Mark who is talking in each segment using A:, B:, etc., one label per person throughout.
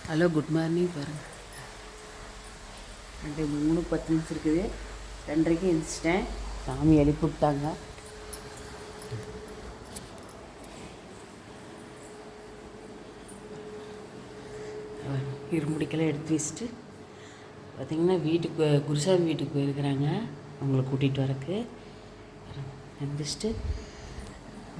A: Hello good morning பாருங்கள். 3:10 இருக்குது. 2:30க்கு எழுந்திரிச்சிட்டேன். சாமி எழுப்பி விட்டாங்க. இருமுடிக்கெல்லாம் எடுத்து வச்சுட்டு பார்த்திங்கன்னா வீட்டுக்கு குருசாமி வீட்டுக்கு போயிருக்கிறாங்க. அவங்கள கூட்டிகிட்டு வரக்கு எழுந்திரிச்சிட்டு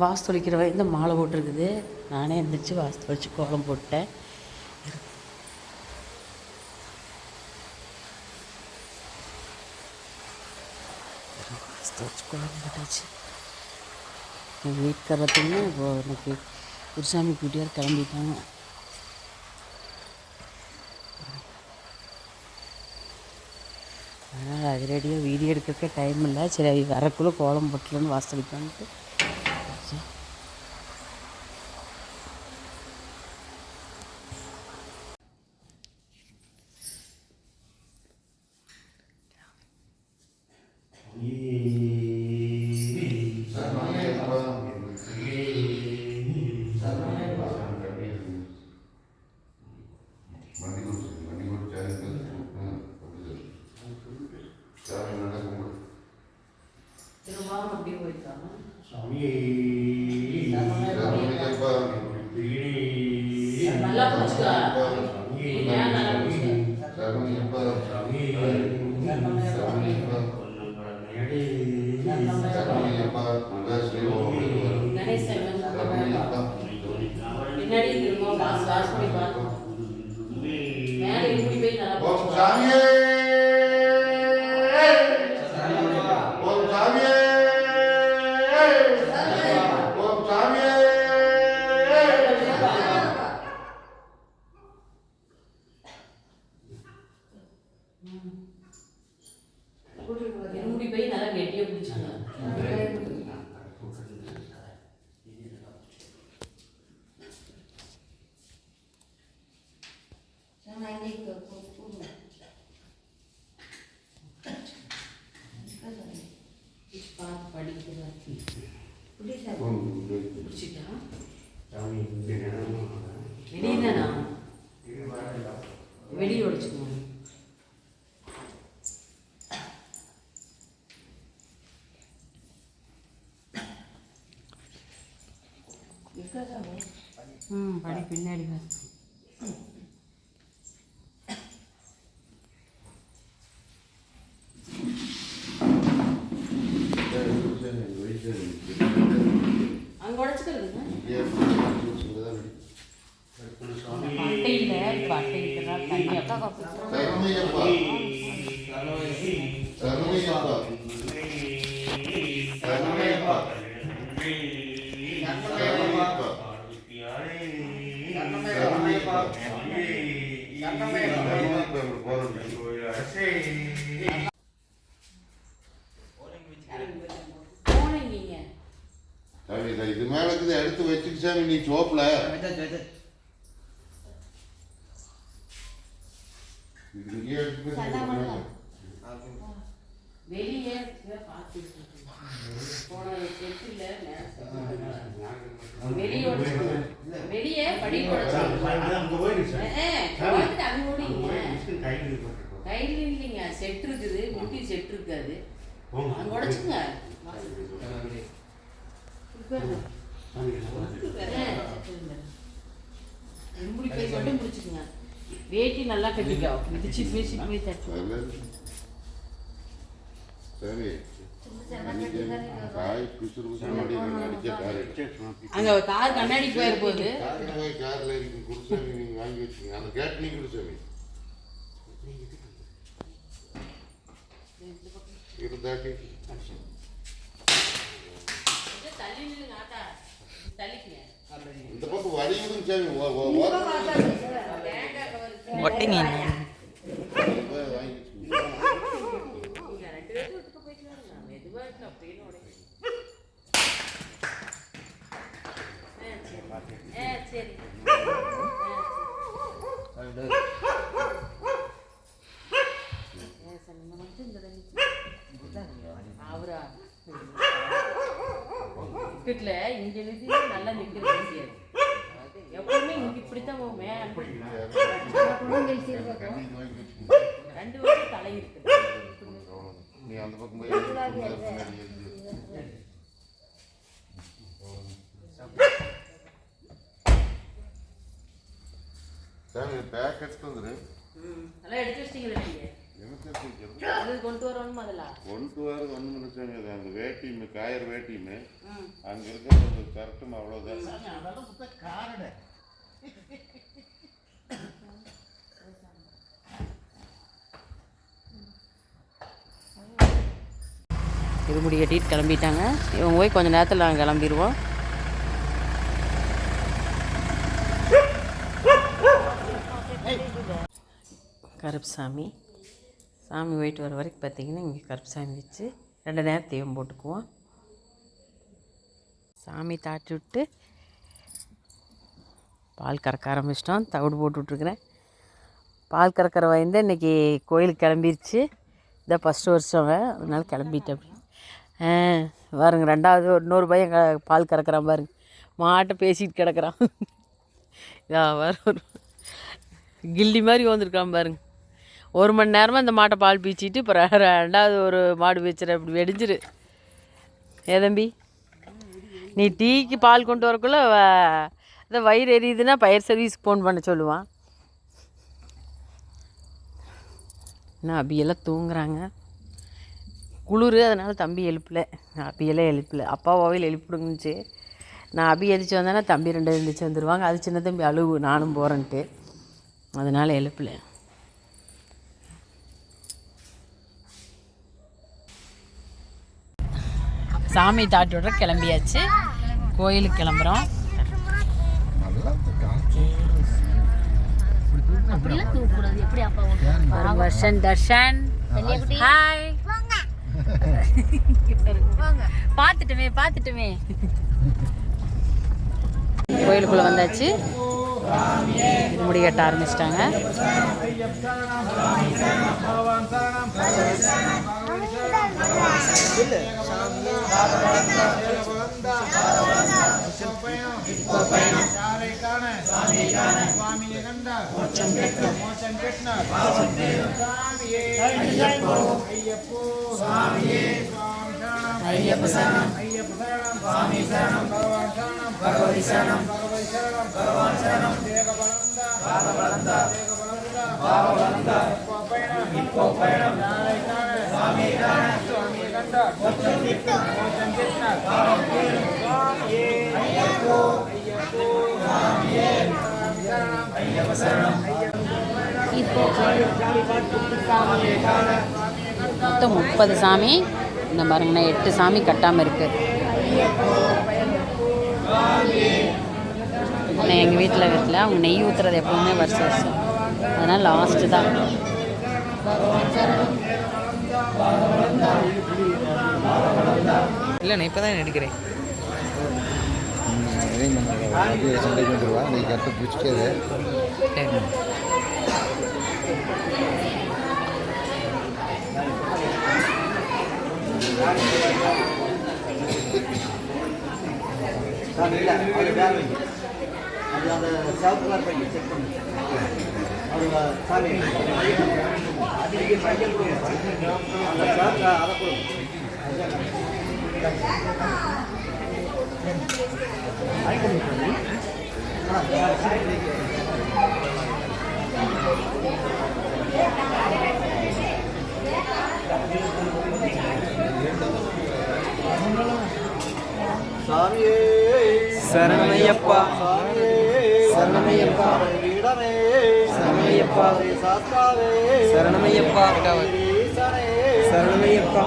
A: வாசு தொளிக்கிற வரைக்கும் இந்த மாலை போட்டிருக்குது. நானே எழுந்திரிச்சு வாசு தொளிச்சு கோலம் போட்டேன். கோலம் போட்டாச்சு. எங்கள் வீட்டுக்கார பார்த்திங்கன்னா இப்போது எனக்கு குருசாமி கூட்டியார் கிளம்பிட்டாங்க. அதனால் அதிரடியாக வீடியோ எடுக்கிறக்கே டைம் இல்லை. சரி வரக்குள்ளே கோலம் போட்டலன்னு வாசலிப்பான்ட்டு அப்படி போயிருக்காங்க. நல்லா புடிச்சுக்கா. நல்லா பின்னாடி திரும்ப வாஷ் பண்ணி பார்த்து மேலே இப்படி போய் நல்லா இருமுடி போய் நல்லா கெட்டியாக பிடிச்சிக்கலாம். வெளியேதானா வெளியே உடைச்சுக்கணும். படி பின்னாடி அங்கே உடச்சிக்கிறதுங்க அட்டை இல்லை. இப்போ அட்டை இருக்கிறதா தண்ணி
B: இது மேலக்குது எடுத்து வச்சுட்டு சாமி நீ சோப்புல
A: வெளியே வெளியே படி கையில் இல்லைங்க. செட் இருக்குது, முட்டி செட் இருக்காது. அங்கே உடச்சுங்க. இருமுடி போய் மட்டும் பிடிச்சிக்குங்க. வேட்டி நல்லா கட்டிக்கோ. மிதிச்சு பேசி போய் தட்டு. அங்க கார் கண்ணாடி போயிரு போகுது.
B: இந்த பக்கம் வலியுதுங்க சாமி.
C: ஒட்டிங்க
A: சரி அவரா இங்கிட்டுல இங்க நல்லா நிற்கிறது எப்பவுமே இங்கிட்டு இப்படித்தான் போகுமே.
B: கண்ணி வாங்கிட்டு
A: 2 வருஷம் தலை இருக்குது.
B: நீ அந்த பக்கம் போய் பின்னாடி எழுதி சாமி பேக் எடுத்து வந்துரு.
A: நல்லா எடுத்து வச்சிட்டீங்களா நீங்க?
B: எனக்கு எடுத்து வைக்கிறது
A: அது கொண்டு வரணும் முதல்ல.
B: கொண்டு வர ஒன்றும் பிரச்சனை இல்லை. அந்த வேட்டியுமே காயர் வேட்டியுமே அங்கே இருக்கிற கரெக்டும் அவ்வளோதான்.
C: அதெல்லாம் சுத்த காரடை.
A: இருமுடி கட்டிட்டு கிளம்பிட்டாங்க. இவங்க போய் கொஞ்சம் நேரத்தில் நாங்கள் கிளம்பிடுவோம். கருப்புசாமி சாமி போயிட்டு வர வரைக்கும் பார்த்திங்கன்னா இங்கே கருப்புசாமி வச்சு 2 நேரம் தீபம் போட்டுக்குவோம். சாமி தாட்டி விட்டு பால் கறக்க ஆரம்பிச்சிட்டோம். தவிடு போட்டுட்ருக்குறேன். பால் கறக்கிற வயந்து இன்றைக்கி கோயிலுக்கு கிளம்பிருச்சு. இதான் ஃபஸ்ட்டு வருஷம், அதனால கிளம்பிட்டேன். அப்படி பாருங்க, 2வது இன்னொரு பையன் பால் கறக்கிறான் பாருங்க. மாட்டை பேசிட்டு கிடக்கிறான். வேறு ஒரு கில்லி மாதிரி வந்துருக்கான் பாருங்க. 1 மணி நேரமாக இந்த மாட்டை பால் பீச்சிட்டு இப்போ 2வது ஒரு மாடு வச்சுற இப்படி வெடிஞ்சிரு. தம்பி, நீ டீக்கு பால் கொண்டு வரக்குள்ளே இந்த வயிறு எரியுதுன்னா ஃபயர் சர்வீஸ்க்கு ஃபோன் பண்ண சொல்லுவான். இன்னும் அபியெல்லாம் தூங்குறாங்க. குளிர், அதனால் தம்பி எழுப்பலை. அபியெல்லாம் எழுப்பலை. அப்பாவாவில் எழுப்பிடுங்கச்சு. நான் அபி எதிச்சு வந்தேன்னா தம்பி 2 எழுந்திரிச்சு வந்துடுவாங்க. அது சின்ன தம்பி அழுவு நானும் போகிறேன்ட்டு, அதனால் எழுப்பலை. சாமி தாட்டி விட்ற கிளம்பியாச்சு. கோயிலுக்கு கிளம்புறோம். வருஷன் தர்ஷன் ஹாய். பார்த்துட்டுமே கோயிலுக்குள்ளே வந்தாச்சு. முடி கட்ட ஆரம்பிச்சிட்டாங்க. ஐயப்ப சரணம், சுவாமி சரணம், பகவதி சரணம், பகவான் சரணம், இப்போ பயணம், சுவாமி ஐயப்ப சரணம். மொத்தம் 30 சாமி. இந்த பாருங்கண்ணா 8 சாமி கட்டாமல் இருக்குது. ஆனால் எங்கள் வீட்டில் அவங்க நெய் ஊற்றுறது எப்போவுமே வருஷம், அதனால் லாஸ்ட்டு தான்.
C: இல்லை, நான் இப்போ தான் எடுக்கிறேன்.
D: சண்டைக்கு வந்துடுவா, நீ கரெக்டாக பிடிச்சிட்டே.
C: அந்த சிவப்பு கலர் பையன் செக் பண்ணு. அவங்க சாமி அதிக பையன் அந்த சிவப்பு அதை கொடுக்கும். சாமியே
D: சரணமையப்பா,
C: சரணமையப்பா, வீடமே
D: சரணமையப்பா,
C: சாஸ்தாவே
D: சரணமையப்பா, சரணமையப்பா,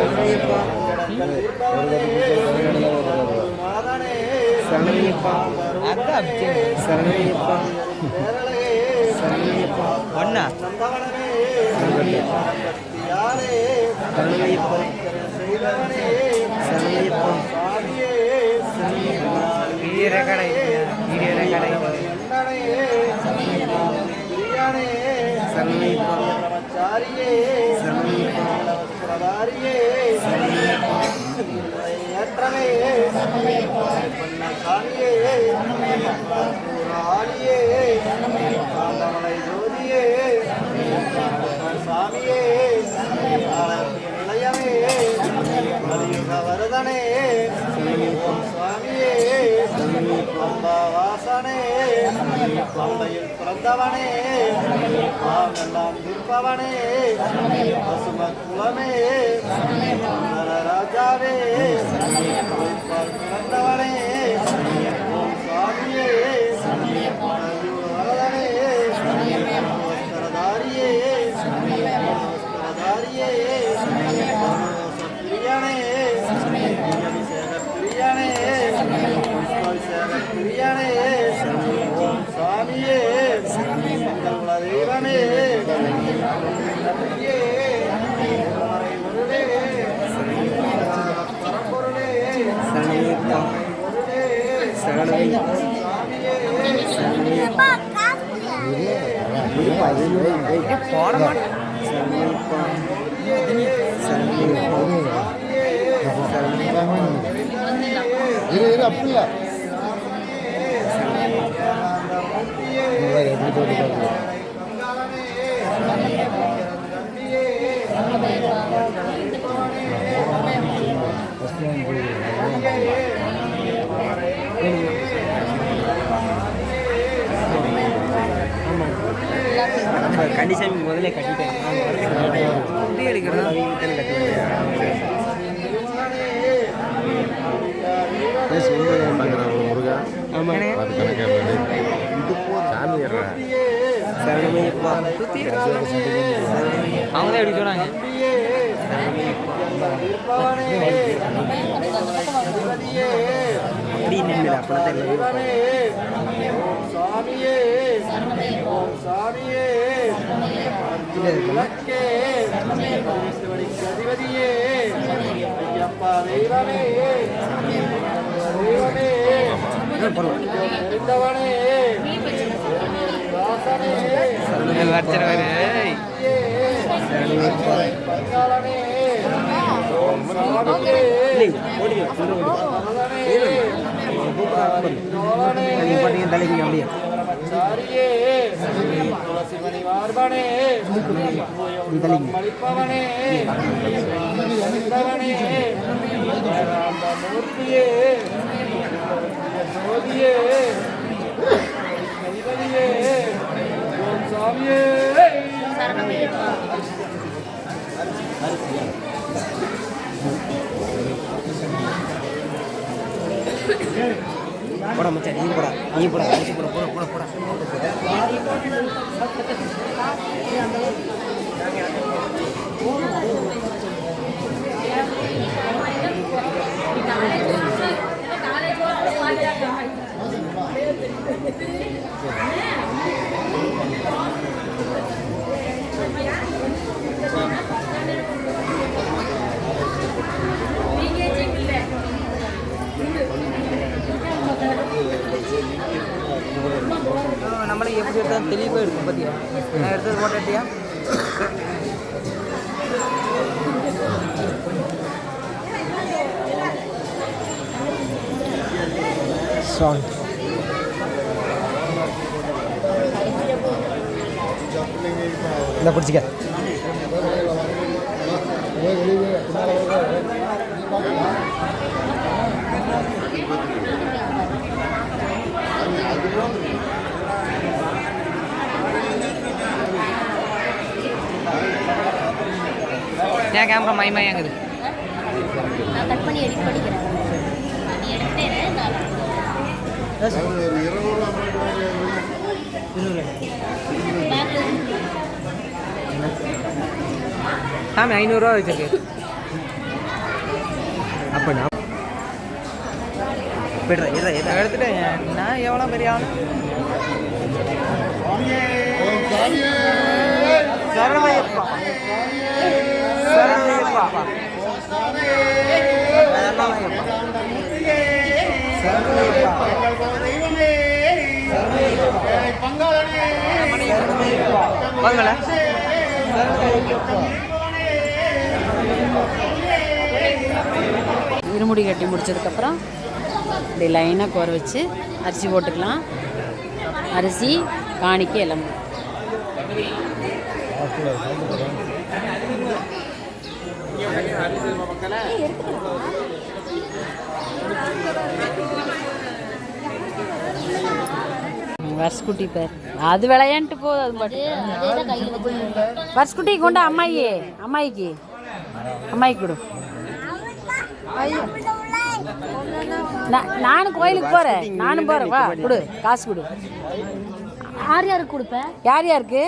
D: சரணமையப்பா,
C: மாதனே
D: சரணமையப்பா, சரணமையப்பா, சரணமையப்பா, அண்ணா
C: நந்தவனே
D: சரணமையப்பா,
C: யாரே
D: சரணமையப்பா,
C: செய்தவனே
D: சரணமையப்பா,
C: சாமியே
D: சரணமையப்பா, வீரகடை வீரகடை
C: சரணமையப்பா,
D: சரணமையப்பா,
C: பிரம்மச்சாரியே
D: சரணமையப்பா,
C: பிரதாரியே
D: சரணமையப்பா,
C: ஏத்த தோற்றமே பண்ண சாமியே ஆளியே காந்தமலை ஜோதியே சாமியே நிலையமே கலியுக வரதனே சுவாமியே வாசனே பம்பையில் பிறந்தவனே பாவெல்லாம் தீர்ப்பவனே பசும குலமே ராஜாவே பிறந்தவனே ஓம் சுவாமியே வரதனே நமஸ்கரதாரியே நமஸ்கரதாரியே பிரியனே அபிஷேக பிரியனே புஷ்பாபிஷேக பிரியனே ஓம் சுவாமியே மங்கள தெய்வமே நன்றியே மறை குருவே பரம்பொருளே
D: போட மாட்டேன்
E: இரு அப்படில்ல எப்படி போட்டு
D: கண்டிஷன் முதல்ல கட்டிட்டேன் எடுக்கிறது
E: முருகா அது கணக்காக சாமி
D: அவங்க தான் எப்படி சொன்னாங்க அப்படி இல்லை அப்படின்னா
C: சாமியே ஓம் சாமியே விளக்கே அதிபதியே ஐயப்பா தெய்வமே தெய்வமே தெரிந்தவனே வாசனே பங்காளனே ஓம் சாமியே
D: தலைக்கு அப்படியே
C: சாரியே துளசிமணி மார்பனே மலிப்பவனே மூர்த்தியே ஜோதியே அதிபதியே ஓம் சாமியே
D: போட மச்சான் நீ போட போட நம்மளை எப்படி எடுத்தாலும் தெளிவாக இருக்கும் பார்த்தியா நான் எடுத்தது போட்டியா சாங் இந்த பிடிச்சிக்க ஏன் கேமரா மயமாயாங்குது
F: நான் கட் பண்ணி எடிட் பண்ணிக்கிறேன் நீ எடுத்துட்டேன்
D: சாமி 500 ரூபா வச்சிருக்கு அப்போ நான் எடுத்துட்டேன் நான் எவ்வளோ பெரிய ஆள் சரணமையப்பா சரணமையப்பா வாங்கல
A: இருமுடி கட்டி முடிச்சதுக்கப்புறம் இப்படி லைனாக கோர வச்சு அரிசி போட்டுக்கலாம். அரிசி காணிக்கை எல்லாம் வருஷக்குட்டி பேர் அது விளையாண்டுட்டு போகுது. அது பாட்டு வருஷக்குட்டி கொண்டு அம்மாய்க்கு கொடு. நானும் கோயிலுக்கு போகிறேன். நானும் போகிறேன். வா கொடு, காசு கொடு.
F: யாருக்கு கொடுப்பேன்?
A: யாருக்கு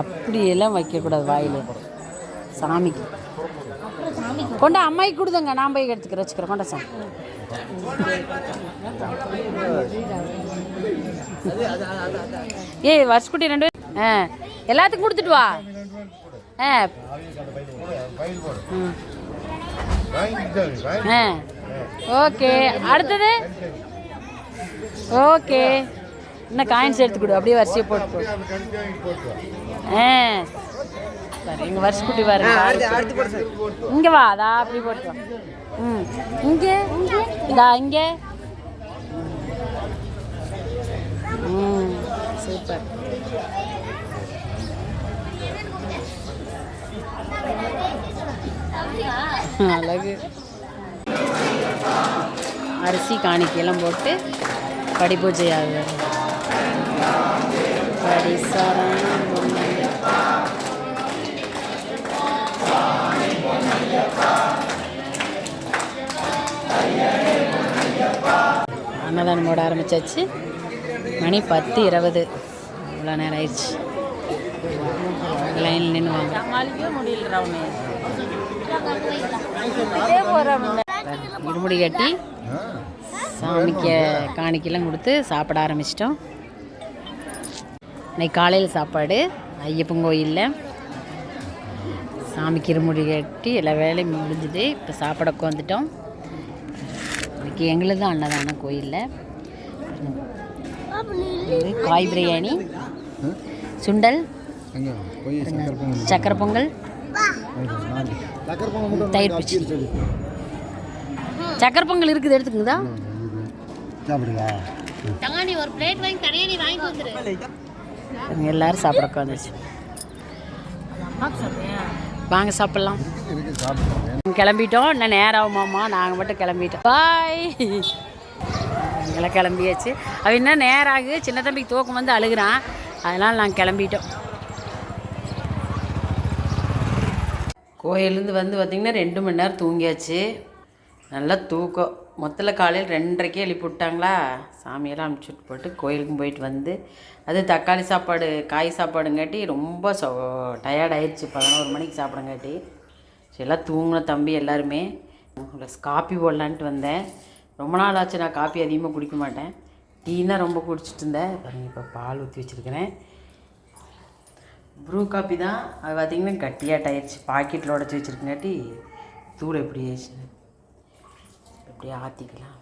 A: அப்படியெல்லாம் வைக்கக்கூடாது வாயில். சாமிக்கு கொண்டா அம்மாய்க்கு கொடுதுங்க. நான் போய் எடுத்துக்கிறேன். வச்சுக்கிறேன். கொண்டா சாமி. ஏய் வருஷக்குட்டி 2 எல்லாத்துக்கும் கொடுத்துட்டு வா. ஓகே அடுத்தது. ஓகே இன்னும் காயின்ஸ் எடுத்து கொடு. அப்படியே வரிசையை போட்டு சரி. எங்கள் வருஷக்குட்டி பாருங்க. இங்கே வா. அதா அப்படி போட்டு வா. இங்கே இதா இங்கே. சூப்பர். அழகு. அரிசி காணிக்கையெல்லாம் போட்டு படி பூஜை ஆகுது. படி அன்னதானம் போட ஆரம்பிச்சாச்சு. மணி 10:20. இவ்வளோ நேரம் ஆயிடுச்சு. லைனில் நின்று வாங்க. சமாளிக்கவே முடியல. இருமுடி கட்டி சாமிக்கு காணிக்கெல்லாம் கொடுத்து சாப்பிட ஆரம்பிச்சிட்டோம். இன்னைக்கு காலையில் சாப்பாடு ஐயப்பன் கோயிலில் சாமிக்கு இருமுடி கட்டி எல்லா வேலையும் முடிஞ்சுது. இப்போ சாப்பிட உட்காந்துட்டோம். இன்னைக்கு எங்களுக்கு தான் அன்னதானம் கோயிலில். காய் பிரியாணி, சுண்டல், சக்கரை பொங்கல், தயிர் பச்சடி. சக்கரை பொங்கல் இருக்குது, எடுத்துக்குங்கதா.
F: ஒரு பிளேட் வாங்கி தனியாக நீ வாங்கிட்டு வந்துரு.
A: எல்லாரும் சாப்பிட உட்காந்துச்சு. வாங்க சாப்பிட்லாம். கிளம்பிட்டோம். இன்னும் நேரம் ஆகுமாம்மா. நாங்கள் மட்டும் கிளம்பிட்டோம். பாய். எல்லாம் கிளம்பியாச்சு. அவன் இன்னும் நேரம் ஆகு. சின்ன தம்பிக்கு தூக்கம் வந்து அழுகுறான். அதனால் நாங்கள் கிளம்பிட்டோம். கோயிலேருந்து வந்து பார்த்திங்கன்னா 2 மணி நேரம் தூங்கியாச்சு. நல்லா தூக்கம். மொத்தத்தில் காலையில் 2:30க்கே எழுப்பி விட்டாங்களா. சாமியெல்லாம் அனுப்பிச்சுட்டு போட்டு கோயிலுக்கும் போயிட்டு வந்து அது தக்காளி சாப்பாடு காய் சாப்பாடுங்காட்டி ரொம்ப டயர்டாயிடுச்சு. 11 மணிக்கு சாப்பிடுங்காட்டி எல்லாம் தூங்கின தம்பி எல்லாருமே. காப்பி போடலான்ட்டு வந்தேன். ரொம்ப நாள் ஆச்சு. நான் காப்பி அதிகமாக குடிக்க மாட்டேன். டீனா ரொம்ப குடிச்சிட்டு இருந்தேன். பாருங்கள் இப்போ பால் ஊற்றி வச்சுருக்கிறேன். ப்ரூ காப்பி தான். அது பார்த்திங்கன்னா கட்டியாட்டாயிடுச்சு. பாக்கெட்டில் உடச்சி வச்சுருக்கங்காட்டி தூள் எப்படி ஆயிடுச்சு. அப்படியே ஆற்றிக்கலாம்.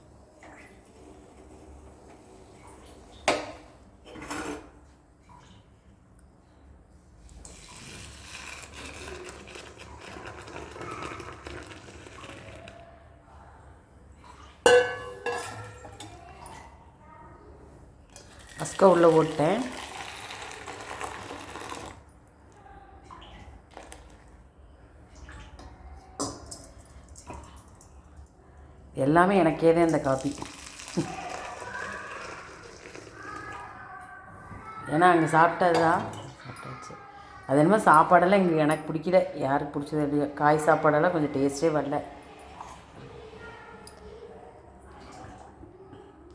A: அஸ்கா உள்ளே ஓட்டேன். எல்லாமே எனக்கே தான் இந்த காப்பி. ஏன்னா அங்கே சாப்பிட்டது தான் சாப்பிட்டாச்சு. அது என்னமோ சாப்பாடெல்லாம் இங்கே எனக்கு பிடிக்கல. யாருக்கு பிடிச்சது இல்லையோ. காய் சாப்பாடெல்லாம் கொஞ்சம் டேஸ்ட்டே வரல.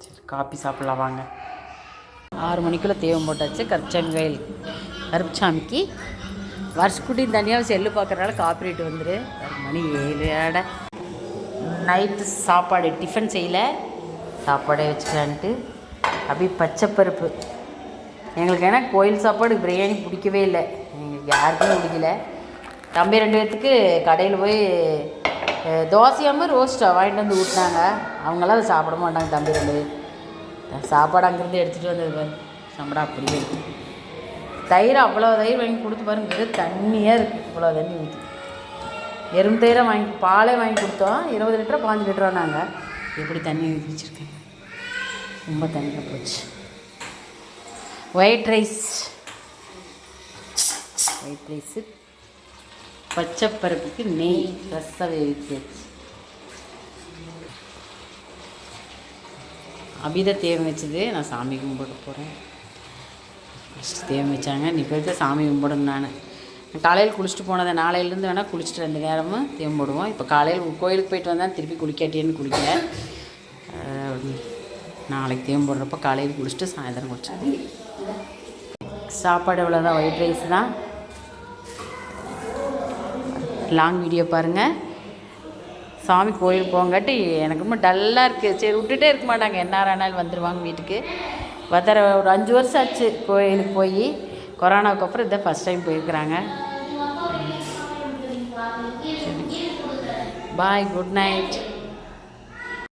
A: சரி காப்பி சாப்பிட்லாம் வாங்க. 6 மணிக்குள்ளே தேவம் போட்டாச்சு. கருப்புசாமிக்கு வருஷக்குட்டி தனியாக செல்லு பார்க்குறனால காப்பி வந்துரு. மணி 7. நைட்டு சாப்பாடு டிஃபன் செய்யலை. சாப்பாடே வச்சுக்கலான்ட்டு அப்படியே பச்சைப்பருப்பு. எங்களுக்கு ஏன்னா கோயில் சாப்பாடு பிரியாணி பிடிக்கவே இல்லை. எங்களுக்கு யாருக்குமே பிடிக்கல. தம்பி 2 பேர்த்துக்கு கடையில் போய் தோசையாமல் ரோஸ்ட்டாக வாங்கிட்டு வந்து ஊட்டினாங்க. அவங்களாம் அதை சாப்பிட மாட்டாங்க. தம்பி 2 பேர் சாப்பாடு அங்கேருந்து எடுத்துகிட்டு வந்தது பாரு. சாப்பிட அப்படியே இருக்குது. தயிர் அவ்வளோ தயிர் வாங்கி கொடுத்து பாருங்க. வெறும் தண்ணியாக இருக்குது. இவ்வளோ தண்ணி ஊற்றி எறும்பு தயிரை பாலே வாங்கி கொடுத்தோம். 20 லிட்டரா 15 லிட்டரா நாங்கள் எப்படி தண்ணி ஊற்றி வச்சுருக்கேன். ரொம்ப தண்ணியாக போச்சு. ஒயிட் ரைஸு பச்சைப்பருப்புக்கு நெய் ரசம் வேவிச்சாச்சு. அபித தேவை வச்சது. நான் சாமி கும்பிட போகிறேன். ஃபஸ்ட்டு தேவை வச்சாங்க. நீ போய் சாமி கும்பிடணும். நான் காலையில் குளிச்சுட்டு போனதை நாளையிலேருந்து வேணால் குளிச்சுட்டு 2 நேரமும் தேவை போடுவோம். இப்போ காலையில் கோயிலுக்கு போயிட்டு வந்தால் திருப்பி குளிக்காட்டியேன்னு குளிக்கல. நாளைக்கு தேவை போடுறப்ப காலையில் குளிச்சுட்டு சாயந்தரம் குளிச்சேன். சாப்பாடு இவ்வளோதான். ஒயிட் ரைஸ் தான். லாங் வீடியோ பாருங்கள். சாமி கோயில் போங்காட்டி எனக்கு ரொம்ப டல்லாக இருக்குது. சரி விட்டுட்டே இருக்க மாட்டாங்க. எந்நேரம் ஆனாலும் வந்துடுவாங்க வீட்டுக்கு. ஒரு 5 வருஷம் ஆச்சு கோயிலுக்கு போய். கொரோனாவுக்கு அப்புறம் இதான் ஃபஸ்ட் டைம் போயிருக்கிறாங்க. பாய், குட் நைட்.